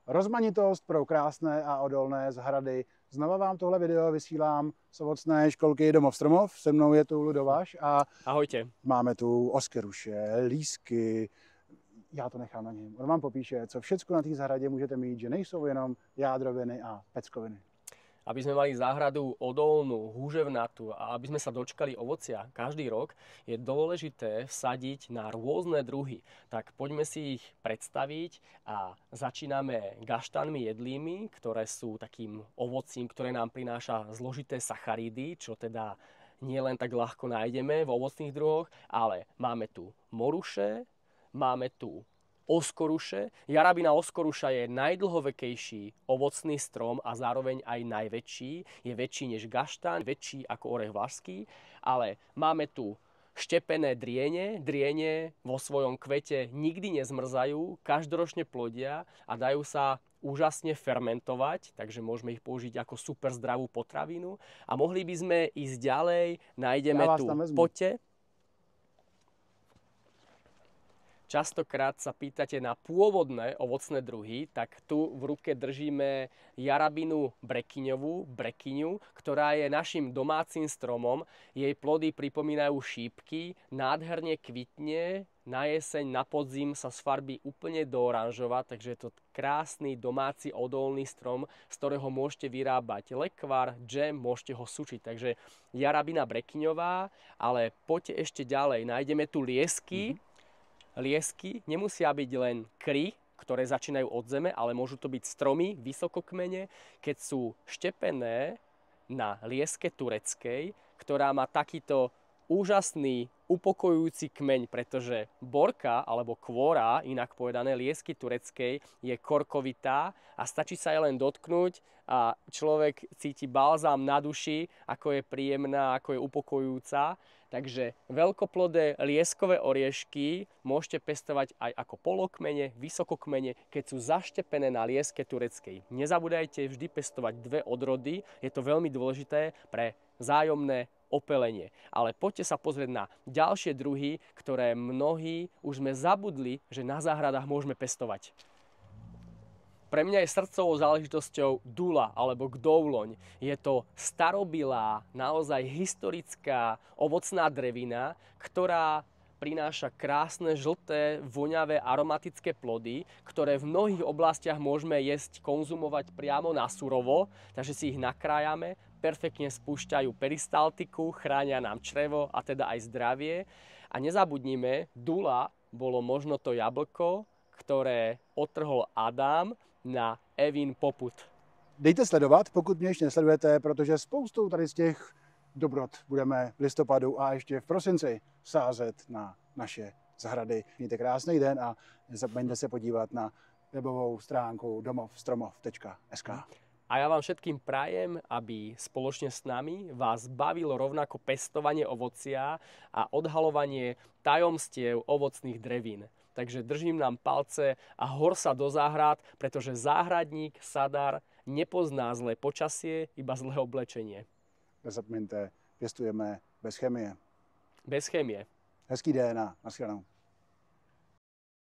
rozmanitost pro krásné a odolné zahrady. Znova vám tohle video vysílám z ovocné školky Domov Stromov. Se mnou je tu Ludovaš a ahojte. Máme tu oskeruše, lísky. Já to nechám na něm. On vám popíše, co všechno na té zahradě můžete mít, že nejsou jenom jádroviny a peckoviny. Aby sme mali záhradu odolnú, húževnatú a aby sme sa dočkali ovocia každý rok, je dôležité vsadiť na rôzne druhy. Tak poďme si ich predstaviť a začíname gaštanmi jedlými, ktoré sú takým ovocím, ktoré nám prináša zložité sacharídy, čo teda nie len tak ľahko nájdeme v ovocných druhoch, ale máme tu moruše, máme tu oskoruše. Jarabina oskoruša je najdlhovekejší ovocný strom a zároveň aj najväčší. Je väčší než gaštan, väčší ako orech vlašský, ale máme tu štepené driene. Driene vo svojom kvete nikdy nezmrzajú, každoročne plodia a dajú sa úžasne fermentovať, takže môžeme ich použiť ako super zdravú potravinu. A mohli by sme ísť ďalej, nájdeme tu poďte. Častokrát sa pýtate na pôvodné ovocné druhy, tak tu v ruke držíme jarabinu brekyňu, ktorá je našim domácim stromom. Jej plody pripomínajú šípky, nádherne kvitne, na jeseň, na podzim sa sfarbí úplne do oranžova, takže je to krásny domáci odolný strom, z ktorého môžete vyrábať lekvar, džem, môžete ho sušiť. Takže jarabina brekyňová, ale poďte ešte ďalej, nájdeme tu liesky. Liesky nemusia byť len kry, ktoré začínajú od zeme, ale môžu to byť stromy, vysokokmene, keď sú štepené na lieske tureckej, ktorá má takýto úžasný, upokojujúci kmeň, pretože borka alebo kvora, inak povedané liesky tureckej, je korkovitá a stačí sa jej len dotknúť a človek cíti balzám na duši, ako je príjemná, ako je upokojujúca. Takže veľkoplodé lieskové oriešky môžete pestovať aj ako polokmene, vysokokmene, keď sú zaštepené na lieske tureckej. Nezabúdajte vždy pestovať dve odrody, je to veľmi dôležité pre vzájomné opelenie. Ale poďte sa pozrieť na ďalšie druhy, ktoré mnohí už sme zabudli, že na záhradách môžeme pestovať. Pre mňa je srdcovou záležitosťou dula alebo gdouloň. Je to starobilá, naozaj historická ovocná drevina, ktorá prináša krásne, žlté, voňavé, aromatické plody, ktoré v mnohých oblastiach môžeme jesť, konzumovať priamo na surovo, takže si ich nakrájame, perfektne spúšťajú peristaltiku, chránia nám črevo a teda aj zdravie. A nezabudnime, dula bolo možno to jablko, ktoré otrhol Adam na Evin popud. Dejte sledovat, pokud mě ještě nesledujete, protože spoustu tady z těch dobrot budeme v listopadu a ještě v prosinci sázet na naše zahrady. Mějte krásný den a nezapomeňte se podívat na webovou stránku domovstromov.sk. A ja vám všetkým prajem, aby spoločne s nami vás bavilo rovnako pestovanie ovocia a odhalovanie tajomstiev ovocných drevín. Takže držím nám palce a hor sa do záhrad, pretože záhradník, sadár nepozná zlé počasie, iba zlé oblečenie. Nezapomeňte, pěstujeme bez chemie. Bez chemie. Hezký den a nashledanou.